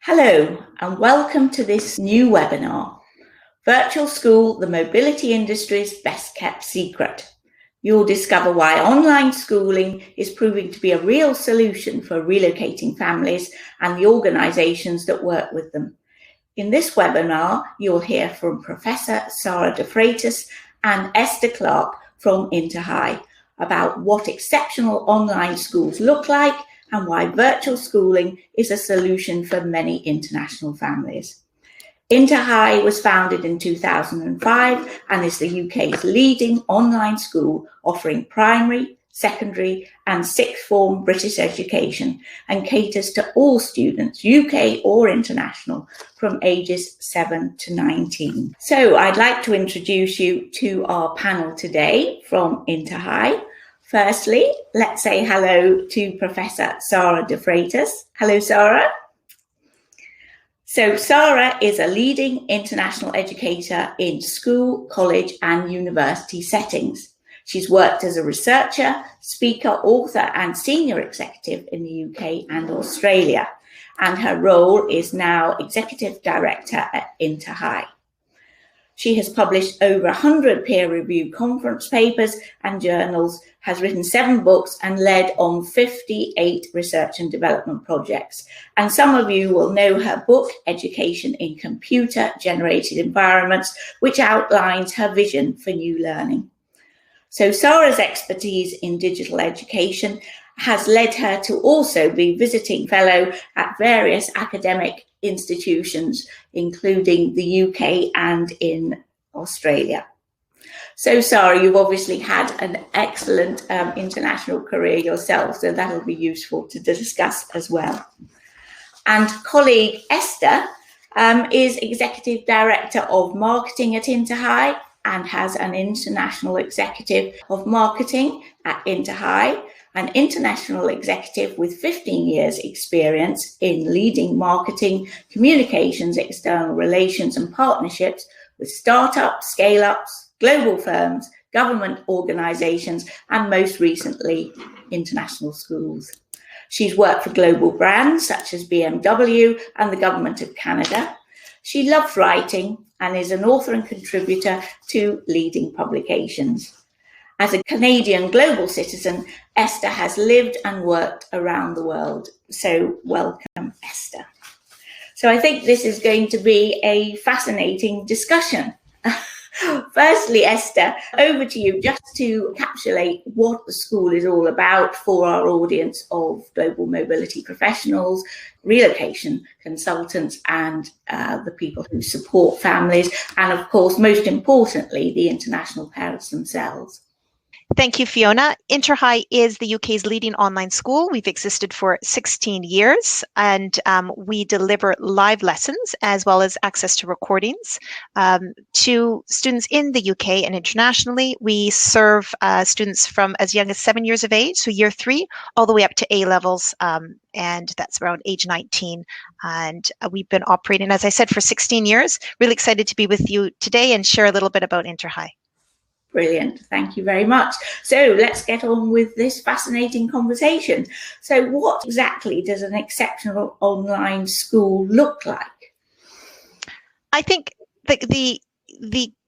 Hello and welcome to this new webinar, Virtual School, the Mobility Industry's Best Kept Secret. You'll discover why online schooling is proving to be a real solution for relocating families and the organisations that work with them. In this webinar, you'll hear from Professor Sarah de Freitas and Esther Clark from InterHigh about what exceptional online schools look like and why virtual schooling is a solution for many international families. InterHigh was founded in 2005 and is the UK's leading online school offering primary, secondary and sixth form British education and caters to all students, UK or international, from ages 7 to 19. So I'd like to introduce you to our panel today from InterHigh. Firstly, let's say hello to Professor Sarah de Freitas. Hello, Sarah. So Sarah is a leading international educator in school, college and university settings. She's worked as a researcher, speaker, author and senior executive in the UK and Australia. And her role is now Executive Director at InterHigh. She has published over 100 peer-reviewed conference papers and journals, has written 7 books and led on 58 research and development projects. And some of you will know her book, Education in Computer-Generated Environments, which outlines her vision for new learning. So Sarah's expertise in digital education has led her to also be visiting fellow at various academic institutions, including the UK and in Australia. So Sarah, you've obviously had an excellent international career yourself, so that'll be useful to discuss as well. And colleague Esther is Executive Director of Marketing at InterHigh and has an International Executive of Marketing at InterHigh, an international executive with 15 years experience in leading marketing, communications, external relations and partnerships with startups, scale-ups, global firms, government organisations and most recently international schools. She's worked for global brands such as BMW and the Government of Canada. She loves writing and is an author and contributor to leading publications. As a Canadian global citizen, Esther has lived and worked around the world. So welcome, Esther. So I think this is going to be a fascinating discussion. Firstly, Esther, over to you just to encapsulate what the school is all about for our audience of global mobility professionals, relocation consultants and the people who support families and, of course, most importantly, the international parents themselves. Thank you, Fiona. InterHigh is the UK's leading online school. We've existed for 16 years and we deliver live lessons as well as access to recordings to students in the UK and internationally. We serve students from as young as 7 years of age, so year 3, all the way up to A levels, and that's around age 19. And we've been operating, as I said, for 16 years. Really excited to be with you today and share a little bit about InterHigh. Brilliant. Thank you very much. So let's get on with this fascinating conversation. So what exactly does an exceptional online school look like? I think the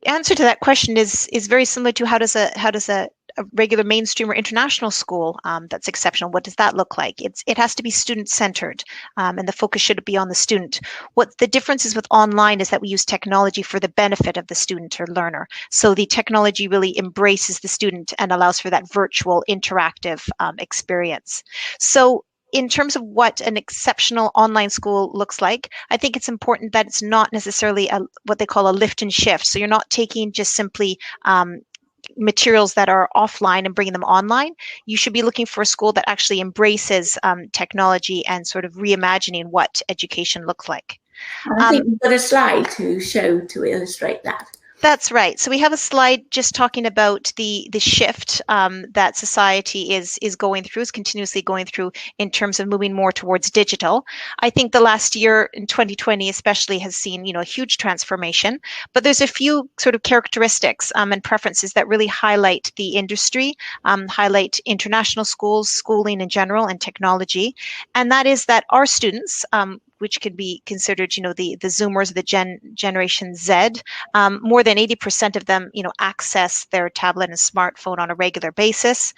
answer to that question is very similar to how does a regular mainstream or international school that's exceptional, what does that look like? It has to be student-centered and the focus should be on the student. What the difference is with online is that we use technology for the benefit of the student or learner. So the technology really embraces the student and allows for that virtual interactive experience. So in terms of what an exceptional online school looks like, I think it's important that it's not necessarily what they call a lift and shift. So you're not taking just simply materials that are offline and bringing them online. You should be looking for a school that actually embraces technology and sort of reimagining what education looks like. I think we've got a slide to show to illustrate that. That's right. So we have a slide just talking about the shift that society is going through, is continuously going through in terms of moving more towards digital. I think the last year in 2020 especially has seen, a huge transformation, but there's a few sort of characteristics and preferences that really highlight the industry, highlight international schools, schooling in general and technology. And that is that our students, which could be considered, the Zoomers, the Generation Z. More than 80% of them, access their tablet and smartphone on a regular basis.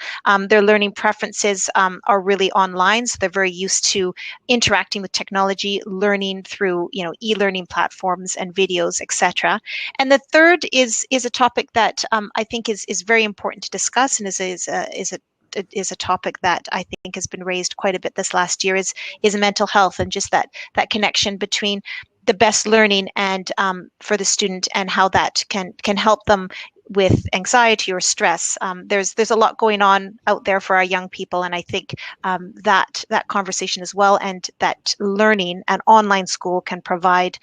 Their learning preferences are really online, so they're very used to interacting with technology, learning through, e-learning platforms and videos, etc. And the third is a topic that I think is very important to discuss, and is a topic that I think has been raised quite a bit this last year, is mental health, and just that connection between the best learning and for the student, and how that can help them with anxiety or stress. There's a lot going on out there for our young people, and I think that conversation as well, and that learning and online school can provide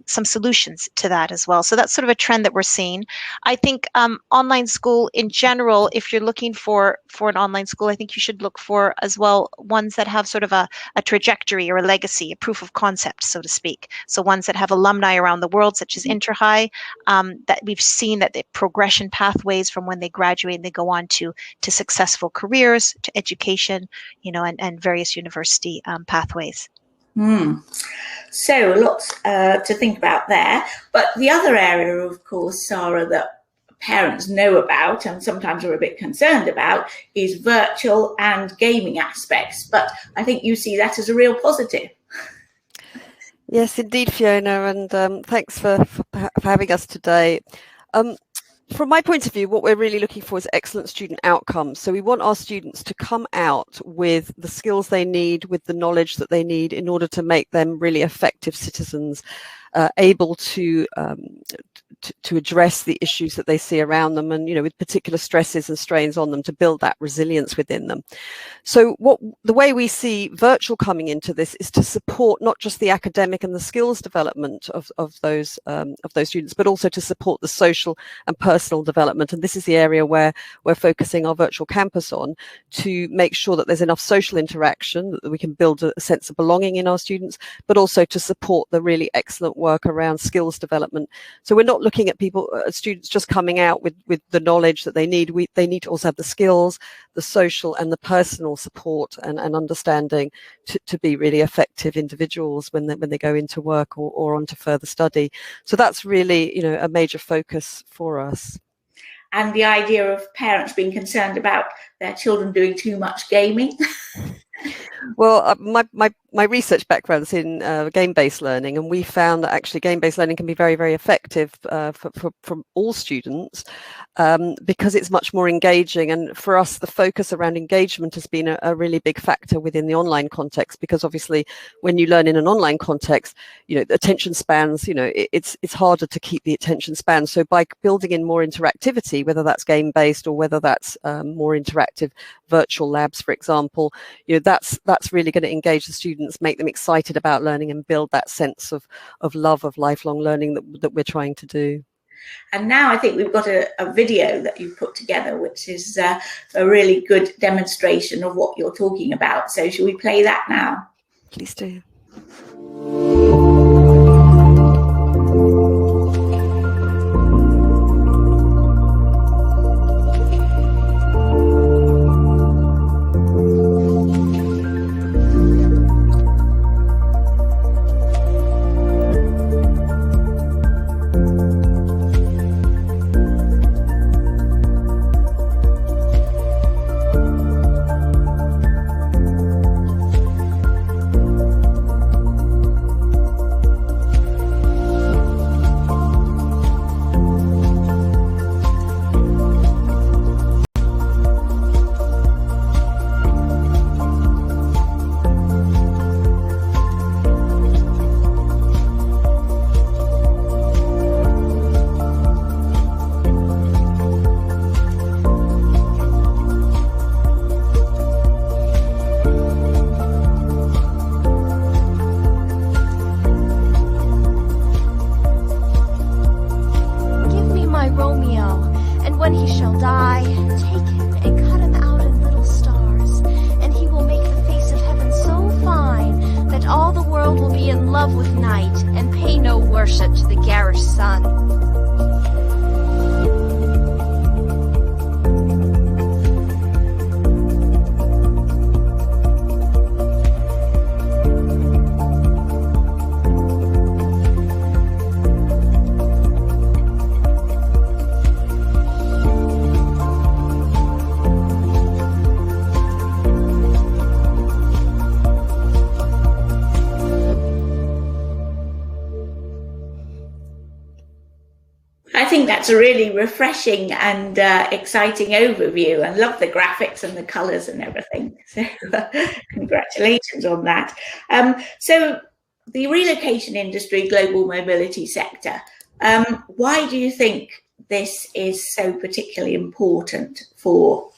some solutions to that as well. So that's sort of a trend that we're seeing. I think online school in general, if you're looking for an online school, I think you should look for as well ones that have sort of a trajectory or a legacy, a proof of concept, so to speak. So ones that have alumni around the world, such as InterHigh, that we've seen that the progression pathways from when they graduate and they go on to successful careers, to education, and various university pathways. So lots to think about there. But the other area, of course, Sarah, that parents know about and sometimes are a bit concerned about is virtual and gaming aspects. But I think you see that as a real positive. Yes, indeed, Fiona, and thanks for having us today. From my point of view, what we're really looking for is excellent student outcomes. So we want our students to come out with the skills they need, with the knowledge that they need in order to make them really effective citizens, able to address the issues that they see around them, and with particular stresses and strains on them, to build that resilience within them. So the way we see virtual coming into this is to support not just the academic and the skills development of those students, but also to support the social and personal development. And this is the area where we're focusing our virtual campus on, to make sure that there's enough social interaction, that we can build a sense of belonging in our students, but also to support the really excellent work around skills development. So we're not looking at students just coming out with the knowledge that they need. They need to also have the skills, the social and the personal support and understanding to be really effective individuals when they go into work or on to further study. So that's really, a major focus for us. And the idea of parents being concerned about their children doing too much gaming. Well, my research background is in game-based learning, and we found that actually game-based learning can be very, very effective for all students because it's much more engaging. And for us, the focus around engagement has been a really big factor within the online context, because obviously when you learn in an online context, attention spans, it's harder to keep the attention span. So by building in more interactivity, whether that's game-based or whether that's more interactive virtual labs, for example, that's really going to engage the students, make them excited about learning, and build that sense of love of lifelong learning that we're trying to do. And now I think we've got a video that you've put together, which is a really good demonstration of what you're talking about. So shall we play that now? Please do. think that's a really refreshing and exciting overview. I love the graphics and the colours and everything. So congratulations on that. So the relocation industry, global mobility sector, why do you think this is so particularly important for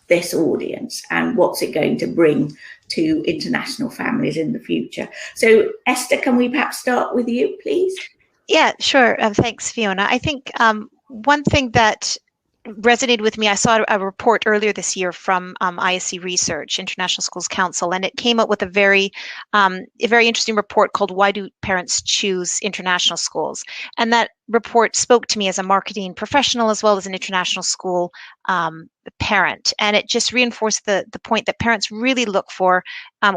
this audience, and what's it going to bring to international families in the future? So Esther, can we perhaps start with you, please? Yeah, sure. Thanks, Fiona. I think one thing that resonated with me, I saw a report earlier this year from ISC Research, International Schools Council, and it came up with a very interesting report called "Why Do Parents Choose International Schools?" And that report spoke to me as a marketing professional as well as an international school parent, and it just reinforced the point that parents really look for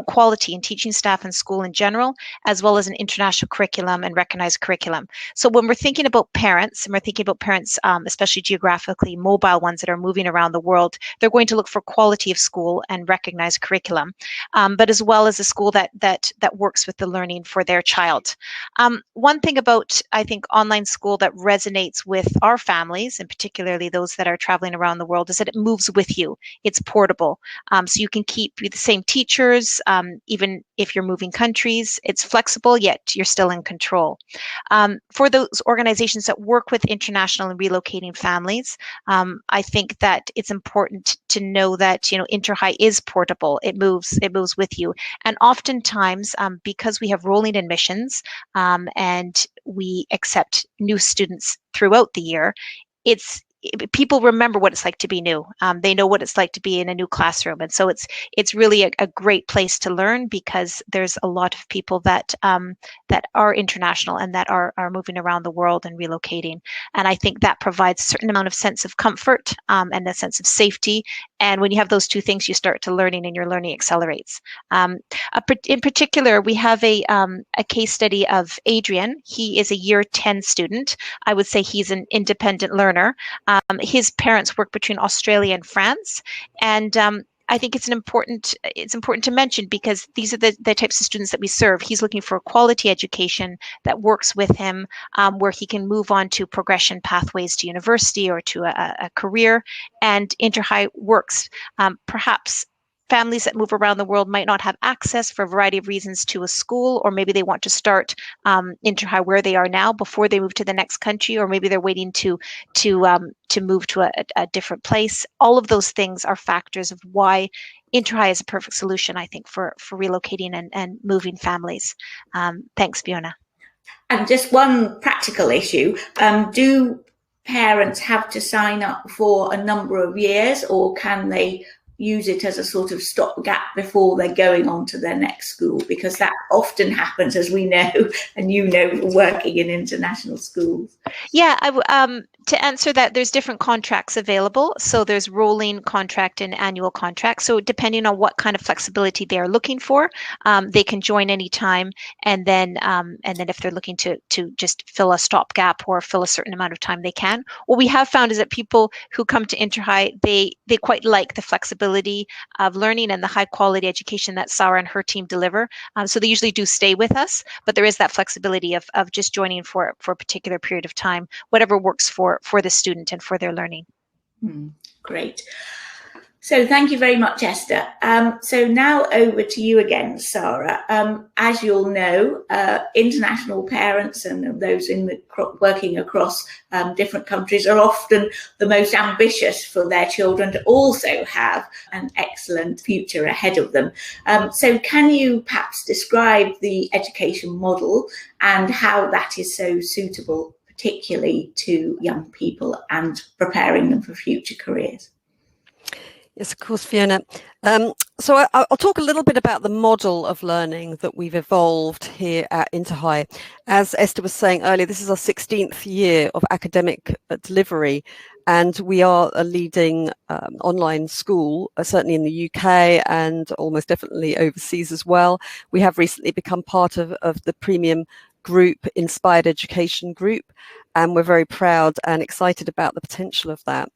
quality in teaching staff and school in general, as well as an international curriculum and recognized curriculum. So when we're thinking about parents, and we're thinking about parents, especially geographically mobile ones that are moving around the world, they're going to look for quality of school and recognized curriculum, but as well as a school that works with the learning for their child. One thing about, I think, online school that resonates with our families, and particularly those that are traveling around the world, is that it moves with you. It's portable. So you can keep the same teachers, even if you're moving countries. It's flexible, yet you're still in control. For those organizations that work with international and relocating families, I think that it's important to know that, InterHigh is portable. It moves with you. And oftentimes, because we have rolling admissions, and we accept new students throughout the year, people remember what it's like to be new. They know what it's like to be in a new classroom, and so it's really a great place to learn, because there's a lot of people that are international and that are moving around the world and relocating. And I think that provides a certain amount of sense of comfort and a sense of safety. And when you have those two things, you start to learning, and your learning accelerates. In particular, we have a case study of Adrian. He is a year 10 student. I would say he's an independent learner. His parents work between Australia and France, and I think it's important to mention, because these are the types of students that we serve. He's looking for a quality education that works with him, where he can move on to progression pathways to university or to a career, and InterHigh works. Perhaps families that move around the world might not have access for a variety of reasons to a school, or maybe they want to start InterHigh where they are now before they move to the next country, or maybe they're waiting to move to a different place. All of those things are factors of why InterHigh is a perfect solution, I think, for relocating and moving families. Thanks, Fiona. And just one practical issue, do parents have to sign up for a number of years, or can they use it as a sort of stopgap before they're going on to their next school? Because that often happens, as we know, and working in international schools. Yeah, to answer that, there's different contracts available. So there's rolling contract and annual contract. So depending on what kind of flexibility they are looking for, they can join anytime. And then if they're looking to just fill a stopgap or fill a certain amount of time, they can. What we have found is that people who come to InterHigh, they quite like the flexibility of learning and the high quality education that Sarah and her team deliver. So they usually do stay with us, but there is that flexibility of just joining for a particular period of time, whatever works for the student and for their learning. Great. So thank you very much, Esther. So now over to you again, Sarah. As you'll know, international parents and those working across different countries are often the most ambitious for their children to also have an excellent future ahead of them. So can you perhaps describe the education model and how that is so suitable, particularly to young people, and preparing them for future careers? Yes, of course, Fiona. So I'll talk a little bit about the model of learning that we've evolved here at InterHigh. As Esther was saying earlier, this is our 16th year of academic delivery, and we are a leading online school, certainly in the UK and almost definitely overseas as well. We have recently become part of the premium group, Inspired Education Group, and we're very proud and excited about the potential of that.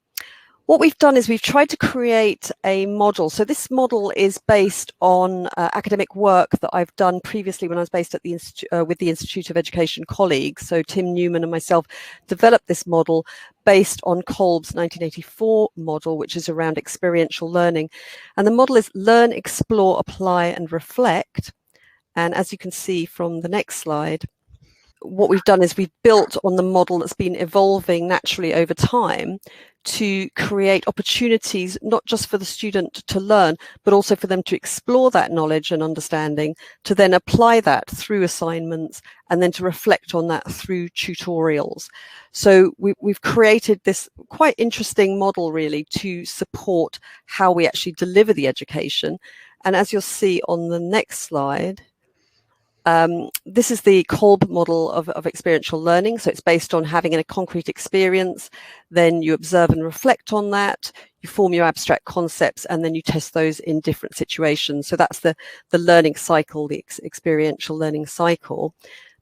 What we've done is we've tried to create a model. So this model is based on academic work that I've done previously when I was based at the with the Institute of Education colleagues. So Tim Newman and myself developed this model based on Kolb's 1984 model, which is around experiential learning. And the model is learn, explore, apply, and reflect. And as you can see from the next slide, what we've done is we've built on the model that's been evolving naturally over time to create opportunities, not just for the student to learn, but also for them to explore that knowledge and understanding, to then apply that through assignments, and then to reflect on that through tutorials. So we've created this quite interesting model really to support how we actually deliver the education. And as you'll see on the next slide, this is the Kolb model of experiential learning. So it's based on having a concrete experience, then you observe and reflect on that, you form your abstract concepts, and then you test those in different situations. So that's the learning cycle, the experiential learning cycle.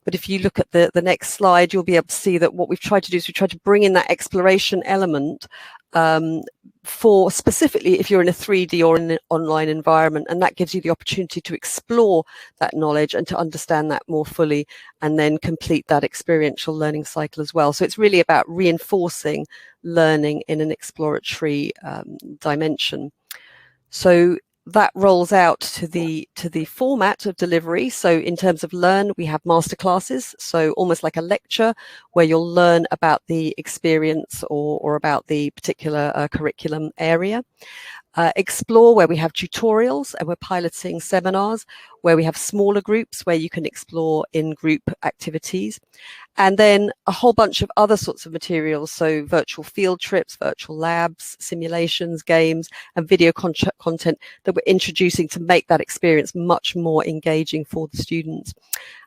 But if you look at the next slide, you'll be able to see that what we've tried to do is we've tried to bring in that exploration element for specifically if you're in a 3D or in an online environment, and that gives you the opportunity to explore that knowledge and to understand that more fully, and then complete that experiential learning cycle as well. So it's really about reinforcing learning in an exploratory dimension. So that rolls out to the format of delivery. So in terms of learn, we have masterclasses, so almost like a lecture where you'll learn about the experience or about the particular curriculum area. Explore, where we have tutorials, and we're piloting seminars where we have smaller groups where you can explore in group activities. And then a whole bunch of other sorts of materials, so virtual field trips, virtual labs, simulations, games, and video content that we're introducing to make that experience much more engaging for the students.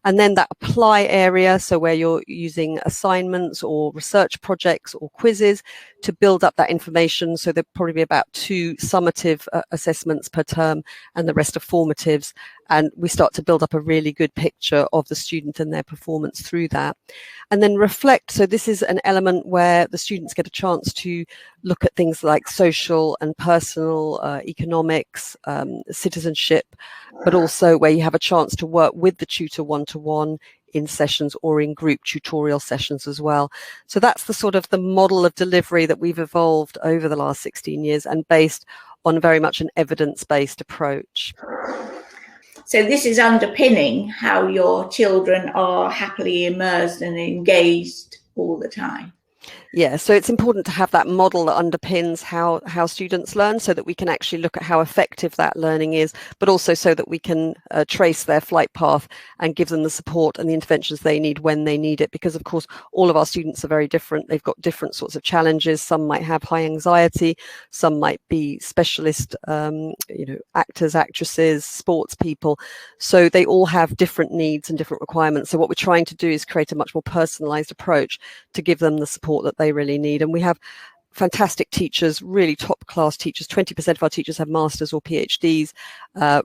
And then that apply area, so where you're using assignments or research projects or quizzes to build up that information. So there'll probably be about 2 summative assessments per term and the rest are formatives. And we start to build up a really good picture of the student and their performance through that. And then reflect. So this is an element where the students get a chance to look at things like social and personal, economics, citizenship, but also where you have a chance to work with the tutor one-to-one in sessions or in group tutorial sessions as well. So that's the sort of the model of delivery that we've evolved over the last 16 years and based on very much an evidence-based approach. So this is underpinning how your children are happily immersed and engaged all the time. Yeah, so it's important to have that model that underpins how students learn, so that we can actually look at how effective that learning is, but also so that we can trace their flight path and give them the support and the interventions they need when they need it. Because of course, all of our students are very different. They've got different sorts of challenges. Some might have high anxiety. Some might be specialist, actors, actresses, sports people. So they all have different needs and different requirements. So what we're trying to do is create a much more personalized approach to give them the support that they really need. And we have fantastic teachers, really top class teachers. 20% of our teachers have masters or PhDs,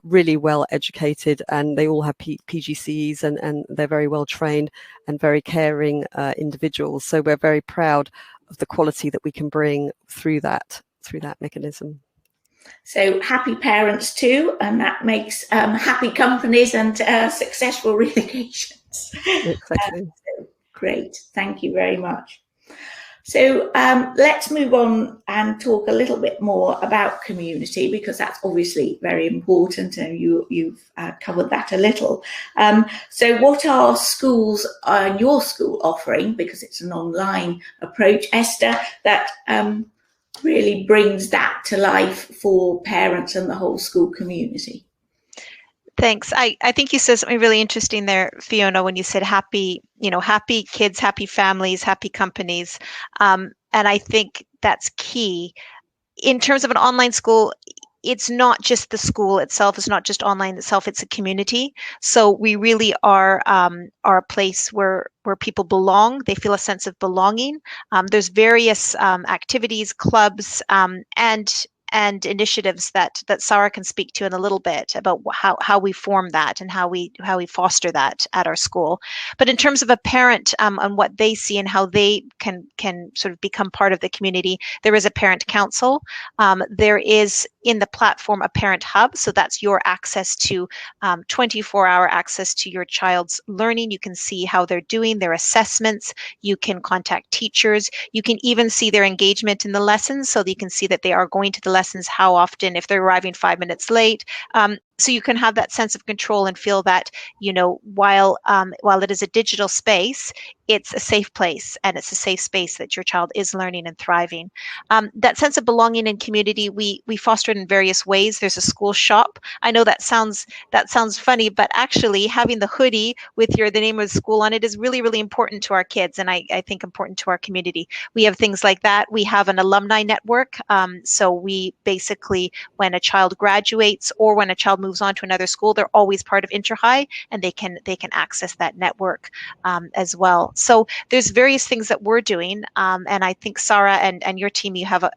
really well educated, and they all have PGCEs, and they're very well trained and very caring individuals. So we're very proud of the quality that we can bring through that mechanism. So happy parents too, and that makes happy companies and successful relocations. Exactly. Great, thank you very much. So let's move on and talk a little bit more about community, because that's obviously very important, and you've covered that a little. So what are schools, your school offering, because it's an online approach, Esther, that really brings that to life for parents and the whole school community? Thanks. I think you said something really interesting there, Fiona, when you said happy kids, happy families, happy companies. And I think that's key. In terms of an online school, it's not just the school itself, it's not just online itself, it's a community. So we really are a place where people belong, they feel a sense of belonging. There's various activities, clubs, and and initiatives that Sarah can speak to in a little bit about how we form that and how we foster that at our school. But in terms of a parent on what they see and how they can sort of become part of the community, there is a parent council. There is in the platform a parent hub, so that's your access to 24-hour access to your child's learning. You can see how they're doing, their assessments. You can contact teachers. You can even see their engagement in the lessons, so that you can see that they are going to the lessons, how often, if they're arriving 5 minutes late. So you can have that sense of control and feel that, while it is a digital space, it's a safe place, and it's a safe space that your child is learning and thriving. That sense of belonging and community, we foster it in various ways. There's a school shop. I know that sounds funny, but actually having the hoodie with the name of the school on it is really, really important to our kids, and I think important to our community. We have things like that. We have an alumni network. So we basically, when a child graduates or when a child moves on to another school, they're always part of InterHigh, and they can access that network as well. So there's various things that we're doing, and I think Sarah and your team, you have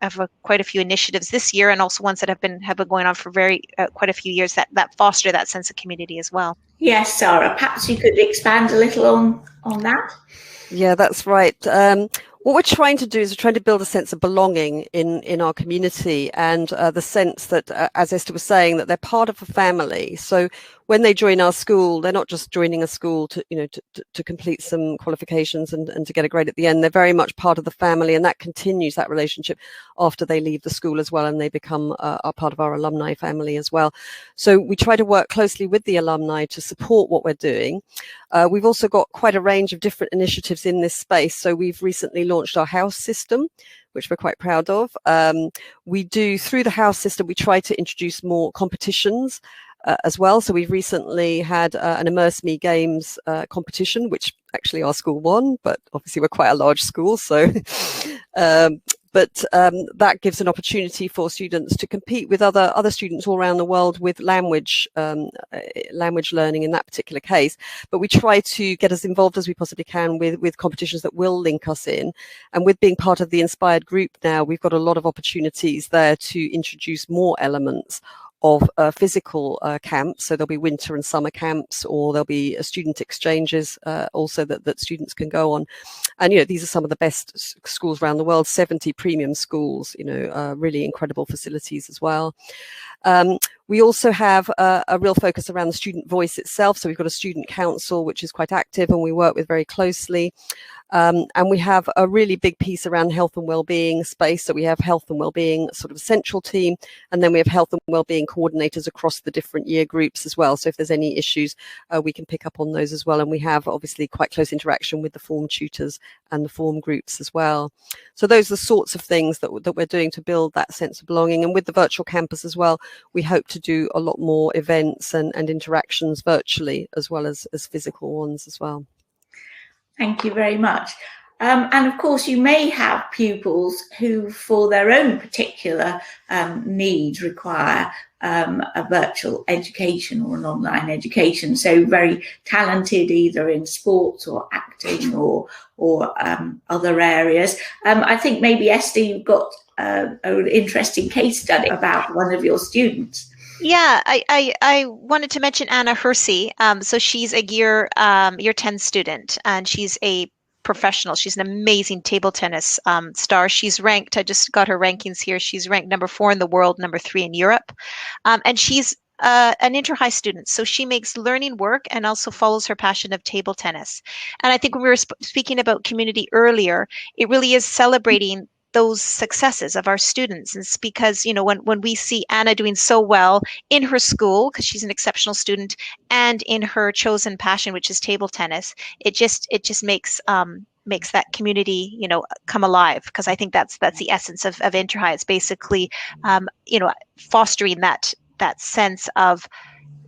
quite a few initiatives this year, and also ones that have been going on for quite a few years that foster that sense of community as well. Yes, Sarah, perhaps you could expand a little on that. Yeah, that's right. What we're trying to do is we're trying to build a sense of belonging in our community, and the sense that, as Esther was saying, that they're part of a family. So when they join our school, they're not just joining a school to complete some qualifications and to get a grade at the end. They're very much part of the family, and that continues that relationship after they leave the school as well, and they become a part of our alumni family as well. So we try to work closely with the alumni to support what we're doing. We've also got quite a range of different initiatives in this space. So we've recently launched our house system, which we're quite proud of. We do, through the house system, we try to introduce more competitions as well. So we've recently had an Immerse Me Games competition, which actually our school won, but obviously we're quite a large school. So that gives an opportunity for students to compete with other students all around the world with language learning in that particular case. But we try to get as involved as we possibly can with competitions that will link us in. And with being part of the Inspired group now, we've got a lot of opportunities there to introduce more elements of physical camps. So there'll be winter and summer camps, or there'll be student exchanges also that students can go on. And, these are some of the best schools around the world, 70 premium schools, really incredible facilities as well. We also have a real focus around the student voice itself. So we've got a student council, which is quite active and we work with very closely. And we have a really big piece around health and wellbeing space. So we have health and wellbeing sort of central team, and then we have health and wellbeing coordinators across the different year groups as well. So if there's any issues, we can pick up on those as well. And we have obviously quite close interaction with the form tutors and the form groups as well. So those are the sorts of things that we're doing to build that sense of belonging. And with the virtual campus as well, we hope to do a lot more events and interactions virtually as well as physical ones as well. Thank you very much. And of course, you may have pupils who, for their own particular needs, require a virtual education or an online education. So very talented either in sports or acting or other areas. I think maybe, Esther, you've got an interesting case study about one of your students. Yeah, I wanted to mention Anna Hersey. So she's a year 10 student, and she's a professional. She's an amazing table tennis star. She's ranked, I just got her rankings here. She's ranked number 4 in the world, number 3 in Europe. And she's an InterHigh student. So she makes learning work and also follows her passion of table tennis. And I think when we were speaking about community earlier, it really is celebrating those successes of our students. It's because, when we see Anna doing so well in her school, because she's an exceptional student, and in her chosen passion, which is table tennis, it just makes that community, come alive. Because I think that's the essence of InterHigh. It's basically, fostering that sense of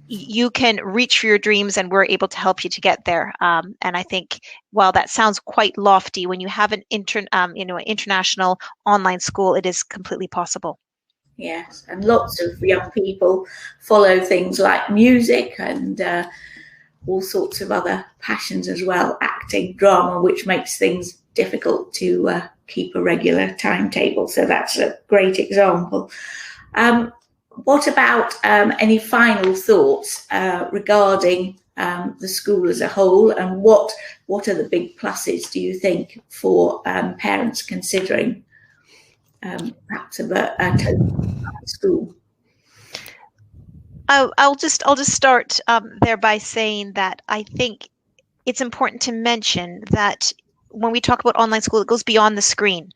you can reach for your dreams, and we're able to help you to get there. And I think, while that sounds quite lofty, when you have an international online school, it is completely possible. Yes, and lots of young people follow things like music and all sorts of other passions as well, acting, drama, which makes things difficult to keep a regular timetable. So that's a great example. What about any final thoughts regarding the school as a whole, and what are the big pluses, do you think, for parents considering perhaps a total school? I'll just start there by saying that I think it's important to mention that when we talk about online school, it goes beyond the screen.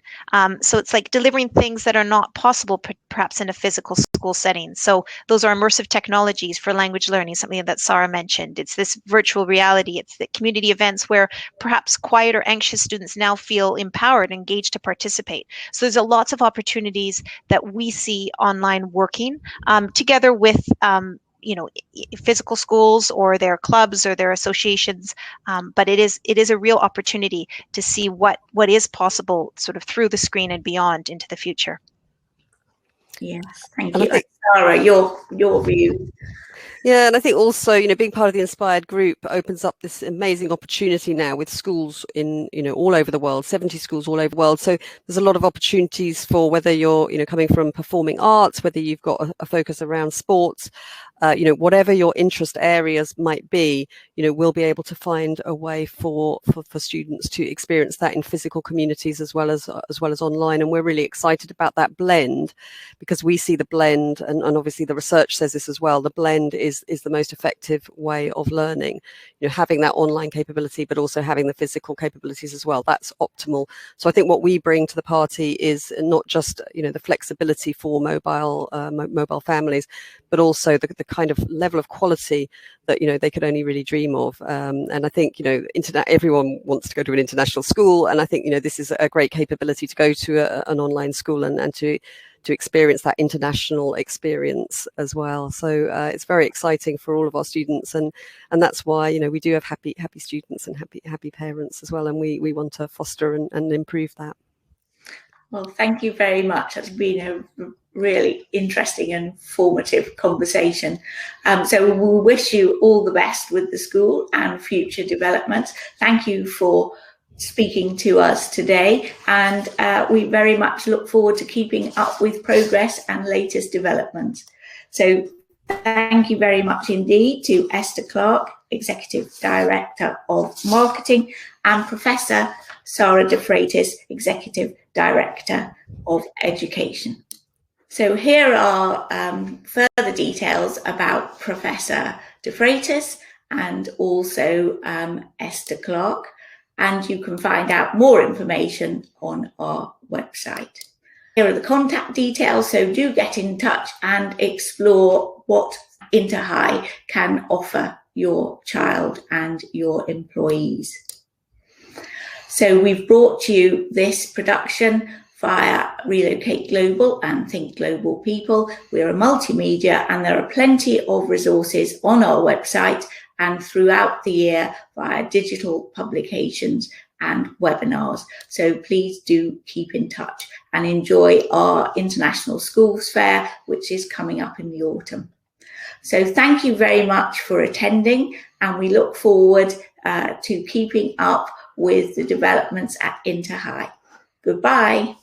So it's like delivering things that are not possible perhaps in a physical school setting. So those are immersive technologies for language learning, something that Sarah mentioned. It's this virtual reality. It's the community events where perhaps quiet or anxious students now feel empowered, engaged to participate. So there's lots of opportunities that we see online working together with physical schools or their clubs or their associations, but it is a real opportunity to see what is possible sort of through the screen and beyond into the future. Yes, thank you. Sarah, your view. Yeah, and I think also, being part of the Inspired group opens up this amazing opportunity now with schools in, all over the world, 70 schools all over the world. So there's a lot of opportunities for whether you're, coming from performing arts, whether you've got a focus around sports, whatever your interest areas might be, we'll be able to find a way for students to experience that in physical communities as well as online. And we're really excited about that blend, because we see the blend, and obviously the research says this as well, the blend is the most effective way of learning, having that online capability, but also having the physical capabilities as well. That's optimal. So I think what we bring to the party is not just, the flexibility for mobile families, but also the kind of level of quality that they could only really dream of. And I think everyone wants to go to an international school, and I think this is a great capability to go to an online school and to experience that international experience as well. So it's very exciting for all of our students, and that's why we do have happy students and happy parents as well, and we want to foster and improve that. Well, thank you very much. It's been a really interesting and formative conversation. So we wish you all the best with the school and future developments. Thank you for speaking to us today, and we very much look forward to keeping up with progress and latest developments. So thank you very much indeed to Esther Clark, Executive Director of Marketing, and Professor Sarah de Freitas, Executive Director of Education. So here are further details about Professor de Freitas and also Esther Clark, and you can find out more information on our website. Here are the contact details, so do get in touch and explore what InterHigh can offer your child and your employees. So we've brought you this production via Relocate Global and Think Global People. We're a multimedia, and there are plenty of resources on our website and throughout the year via digital publications and webinars. So please do keep in touch and enjoy our International Schools Fair, which is coming up in the autumn. So thank you very much for attending, and we look forward to keeping up with the developments at InterHigh. Goodbye.